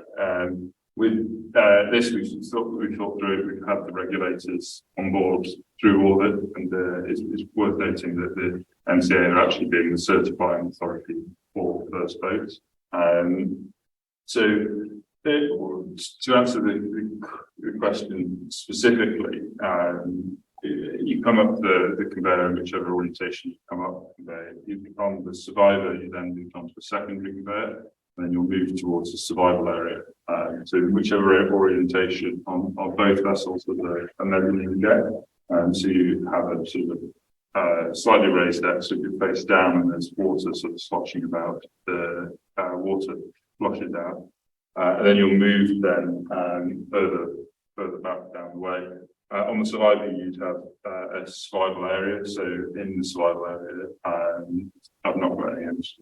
With this, we thought through it. We've had the regulators on board through all of it, and it's worth noting that the MCA are actually being the certifying authority for first boats. To answer the question specifically, you come up the conveyor in whichever orientation you come up the conveyor. You become the survivor, you then move on to a secondary conveyor, and then you'll move towards the survival area. So whichever orientation on both vessels of the mezzanine deck. So you have a sort of slightly raised deck, so you face down, and there's water sort of sloshing about, the water flushes out. And then you'll move then further back down the way. On the survivor, you'd have a survival area. So in the survival area, I've not got any images,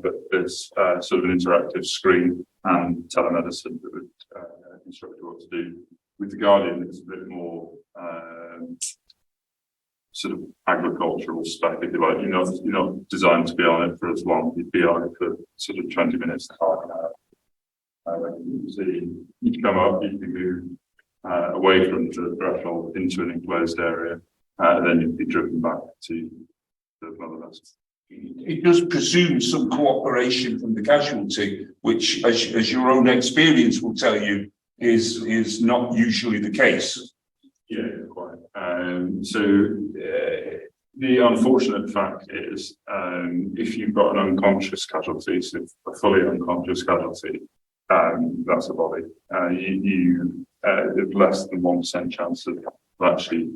but there's sort of an interactive screen and telemedicine that would instruct you what to do. With the Guardian, it's a bit more sort of agricultural spec, if you like. You're not designed to be on it for as long. You'd be on it for sort of 20 minutes to half an hour. So you come up, you can move away from the threshold into an enclosed area, and then you'd be driven back to another vessel. It does presume some cooperation from the casualty, which, as your own experience will tell you, is not usually the case. Yeah, quite. The unfortunate fact is, if you've got an unconscious casualty, so a fully unconscious casualty, that's a body. You have less than 1% chance of actually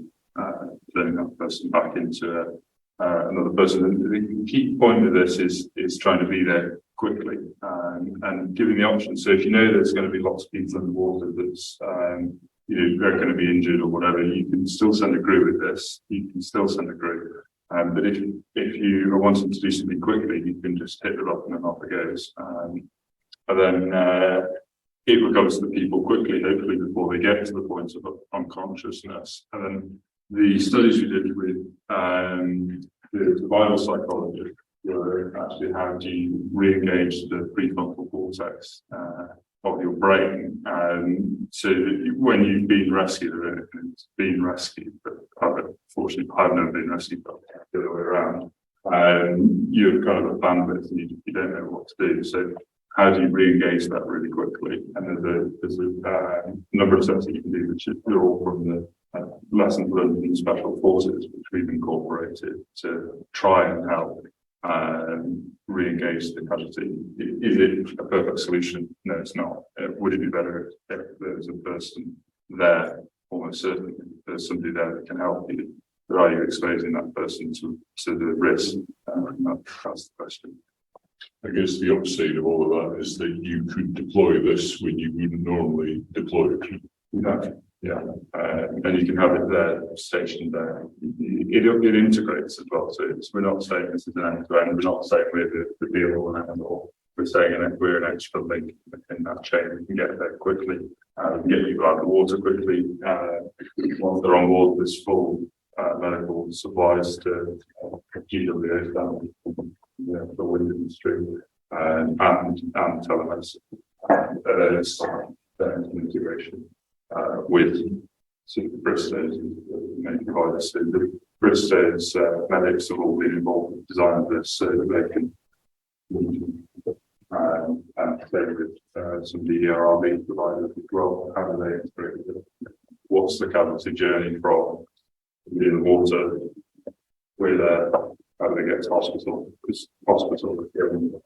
turning that person back into another person. And the key point of this is trying to be there quickly and giving the option. So if you know there's going to be lots of people in the water that's they're going to be injured or whatever, you can still send a crew with this. You can still send a crew. But if you are wanting to do something quickly, you can just hit the button and off it goes. And then it recovers the people quickly, hopefully before they get to the point of unconsciousness. And then the studies we did with the survival psychologist were actually how do you re-engage the prefrontal cortex of your brain, so that when you've been rescued, or it's been rescued, but unfortunately I've never been rescued, but the other way around, you're kind of a bandwidth and you don't know what to do. So how do you re-engage that really quickly? And there's a number of steps that you can do, which are all from the lessons learned in special forces, which we've incorporated to try and help re-engage the casualty. Is it a perfect solution? No, it's not. Would it be better if there's a person there? Almost certainly, there's somebody there that can help you. But are you exposing that person to the risk? That's the question. I guess the upside of all of that is that you could deploy this when you wouldn't normally deploy it. Exactly. Yeah, and you can have it there, stationed there. It integrates as well. So we're not saying this is an end-to-end. We're not saying we're the be-all and end-all. We're saying we're an extra link in that chain. We can get there quickly. We can get people out of the water quickly. Once they're on board, there's full medical supplies to GWOs down the wind industry and telemedicine. There's integration. With sort of Bristow's main providers. So the Bristow's medics have all been involved in designing this so that they can and play with some DRRB providers as well. How do they integrate it? What's the casualty journey from in the water with how do they get to hospital? Because hospital is given.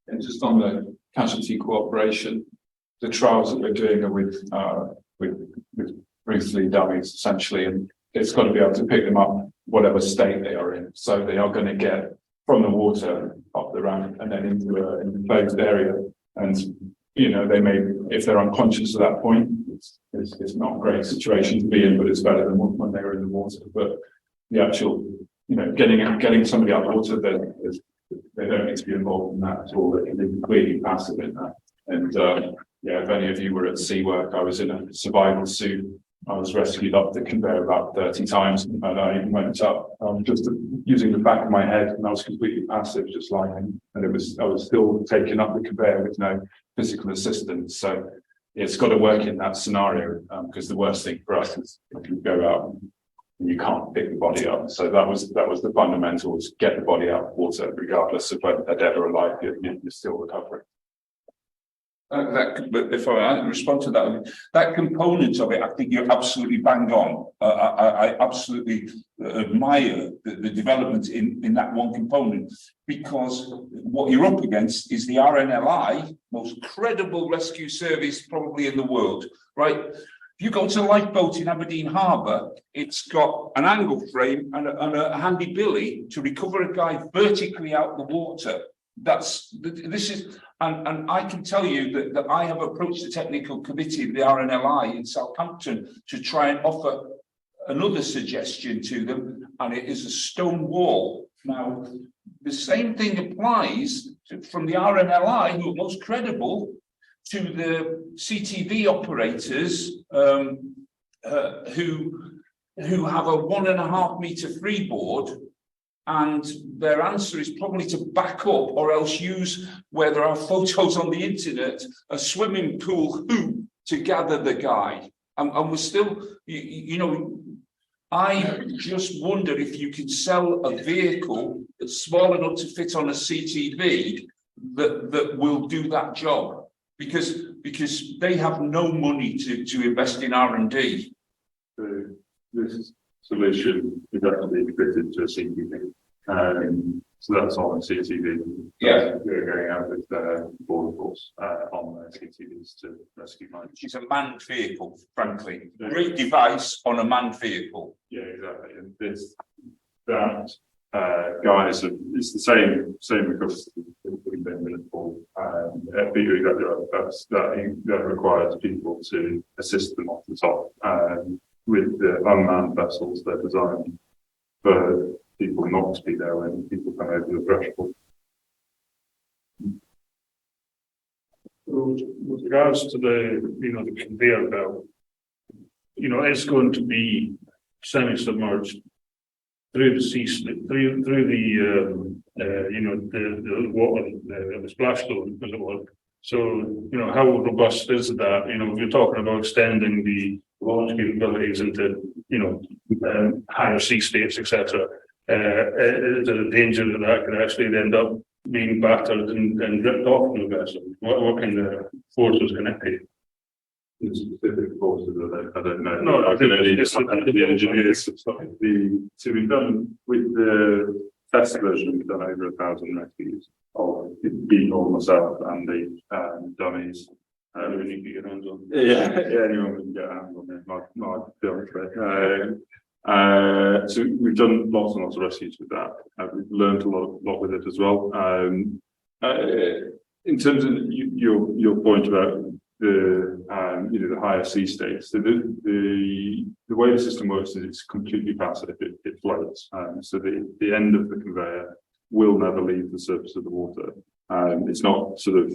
And just on the casualty cooperation, the trials that we're doing are with briefly dummies essentially, and it's got to be able to pick them up whatever state they are in. So they are going to get from the water up the ramp and then into an enclosed area. And they may, if they're unconscious at that point, it's not a great situation to be in, but it's better than when they were in the water. But the actual, getting somebody out of the water, they don't need to be involved in that at all. They can be completely passive in that. And if any of you were at sea work, I was in a survival suit. I was rescued up the conveyor about 30 times, and I even went up just using the back of my head, and I was completely passive, just lying. And I was still taken up the conveyor with no physical assistance. So it's got to work in that scenario, because the worst thing for us is if you go out and you can't pick the body up. So that was the fundamentals: get the body out of water, regardless of whether they're dead or alive. You're still recovering. If I respond to that component of it, I think you're absolutely bang on. I absolutely admire the development in that one component, because what you're up against is the RNLI, most credible rescue service probably in the world, right? If you go to a lifeboat in Aberdeen Harbour, it's got an angle frame and a handy billy to recover a guy vertically out of the water. And I can tell you that I have approached the technical committee of the RNLI in Southampton to try and offer another suggestion to them, and it is a stone wall. Now, the same thing applies from the RNLI, who are most credible, to the CTV operators who have a 1.5 meter freeboard, and their answer is probably to back up or else use, where there are photos on the internet, a swimming pool hoop to gather the guy. And we're still, you know, I just wonder if you can sell a vehicle that's small enough to fit on a CTV that will do that job, because they have no money to invest in R&D. This solution is actually fitted to a CTV. So that's on the CTV. Yeah. We're going out with board force on the CTVs to rescue mines. It's a manned vehicle, frankly. Great device on a manned vehicle. Yeah, exactly. And that guys, it's the same across we've been with Paul. That requires people to assist them off the top. With the unmanned vessels, they're designed for people not to be there when people come over the threshold. With regards to the conveyor belt, it's going to be semi-submerged through the sea, through the water, the splash zone, as it were. So, how robust is that? If you're talking about extending the launch capabilities into, higher sea states, etc. Is there a danger that could actually end up being battered and ripped off from the vessel? What kind of forces can it be? The specific forces, I don't know. No, I can only it's the engineers. So we've done with the test version, we've done over 1,000 rescues of people, myself, and the dummies. We need to get hands on. Yeah, anyone can get hands on it. My film trick. So we've done lots and lots of rescues with that. We've learned a lot with it as well. In terms of your point about the higher sea states, so the way the system works is it's completely passive. It floats. So the end of the conveyor will never leave the surface of the water. It's not sort of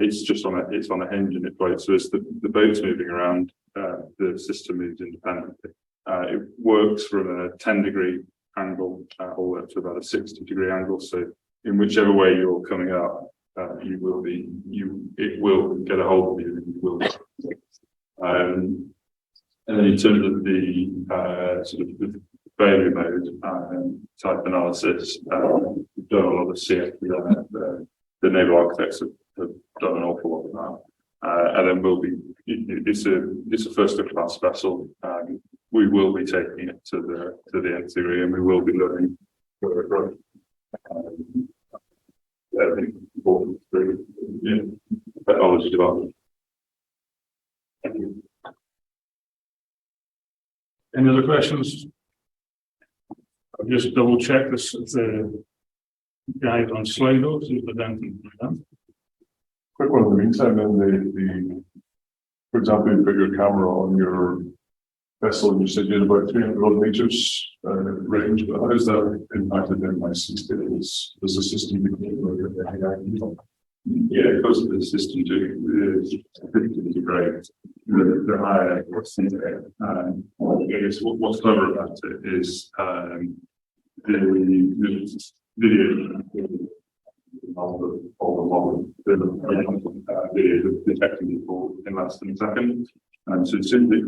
it's just on a hinge and it floats. So as the boat's moving around, the system moves independently. It works from a 10-degree angle all the way up to about a 60-degree angle. So in whichever way you're coming up, it will get a hold of you and you will. And then in terms of the sort of the failure mode type analysis, we've done a lot of CFD on it. The naval architects have done an awful lot of that. And then it's a first of class vessel. We will be taking it to the nth degree, and we will be learning further growth. I think important through technology development. Any other questions? I'll just double check this the guide on Slido, see if there's anything done. Quick one in the meantime, then for example, you put your camera on your vessel and you said you had about 300 odd meters range, but how is that impacted in my system? Does the system become Yeah, because of the system is great. The higher I guess what's clever about it is the video video detecting people in less than a second. And so it's simply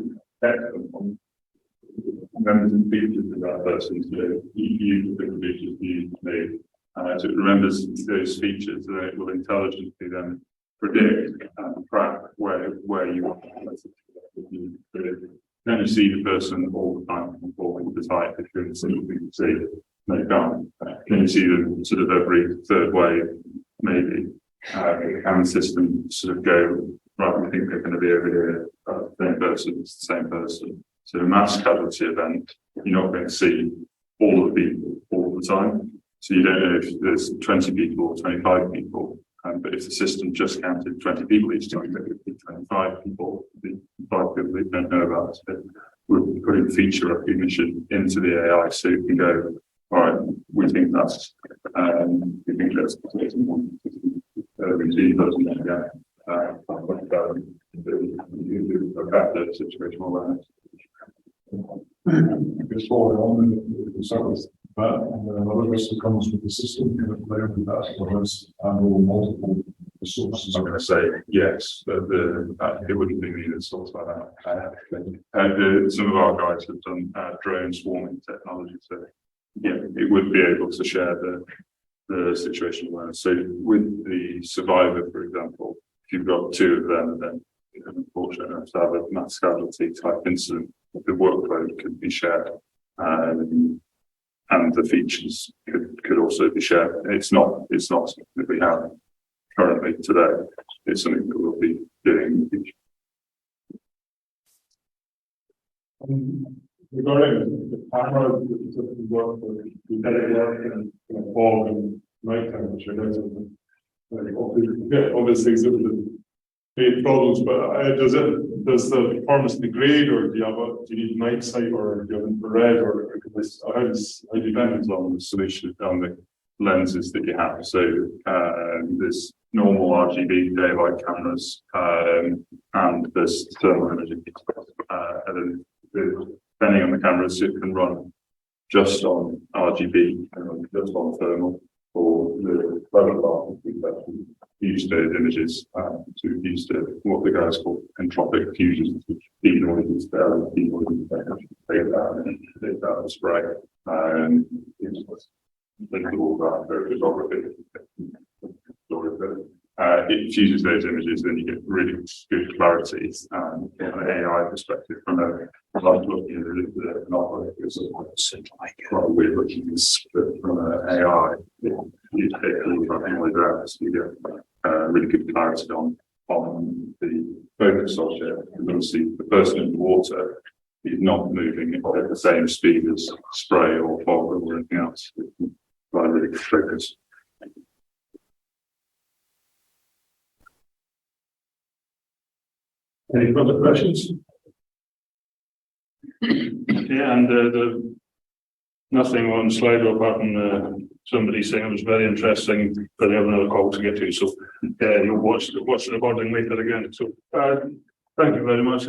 members and features of that person. So you the features you made. So it remembers those features, and it will intelligently then predict and track where you want to then you see the person all the time conforming to the type. If you're in a single thing you see, they can't. Then you see them sort of every third wave, maybe. And the system sort of go, right, we think they're going to be over here, same person, it's the same person. So a mass casualty event, you're not going to see all of the people all the time. So you don't know if there's 20 people or 25 people. But if the system just counted 20 people each time, there would be 25 people, the 5 people that don't know about it. We're putting feature recognition into the AI so you can go, all right, we think that's situation awareness. Just following on, we start with that, and then another risk that comes with the system, kind of layer with that, or else handle multiple resources. I'm going to say yes, but it wouldn't be needed sort like that. Some of our guys have done drone swarming technology, so yeah, it would be able to share the situation awareness. So with the survivor, for example, if you've got two of them, then you're unfortunate enough to have a mass casualty type incident. The workload could be shared, and the features could also be shared. It's not something that we have currently today. It's something that we'll be doing in the future. Regarding the camera that typically work for the work and fog and nighttime, which I guess all these things that would create problems, but does the performance degrade, or do you need night sight, or do you have infrared, or how Depends on the solution, on the lenses that you have. So there's normal RGB daylight cameras, and there's thermal imaging. And then depending on the cameras, it can run just on RGB and just on thermal, or the clever part is use those images to use what the guys call entropic fusion, which denoises data spray. It fuses those images, then you get really good clarity from an AI perspective. From a like looking at the novel, it's quite weird looking, but from an AI, you take something like that, you get really good clarity on the focus object. Because obviously, the person in the water is not moving at the same speed as spray or fog or anything else. It's really good focus. any further questions? Yeah, and nothing on the slide apart from somebody saying it was very interesting, but they have another call to get to, so you'll watch the recording later again. So thank you very much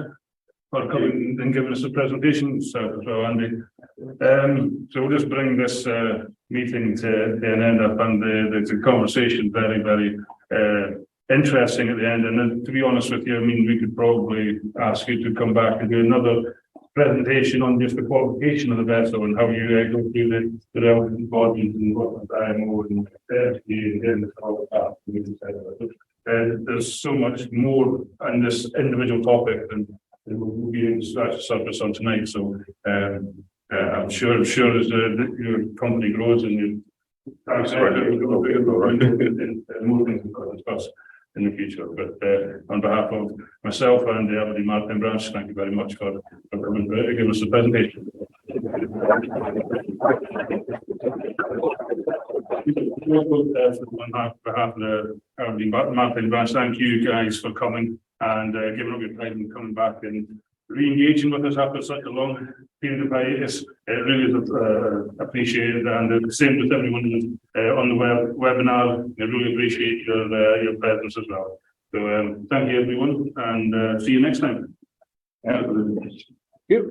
for coming and giving us a presentation, so Andy. So we'll just bring this meeting to an end up, and the conversation very, very interesting at the end. And then, to be honest with you, I mean, we could probably ask you to come back and do another presentation on just the qualification of the vessel and how you go through the relevant bodies and what the IMO and all of that. There's so much more on this individual topic than we'll be able to scratch the surface on tonight. So I'm sure as your company grows and you more things to discuss in the future. But on behalf of myself and the Aberdeen Maritime branch, thank you very much for coming to give us a presentation. On behalf of the Aberdeen Maritime branch, thank you guys for coming and giving up your time and coming back and re-engaging with us after such a long period of hiatus. It really is appreciated, and the same with everyone on the webinar. I really appreciate your presence as well. So thank you everyone, and see you next time. Yeah.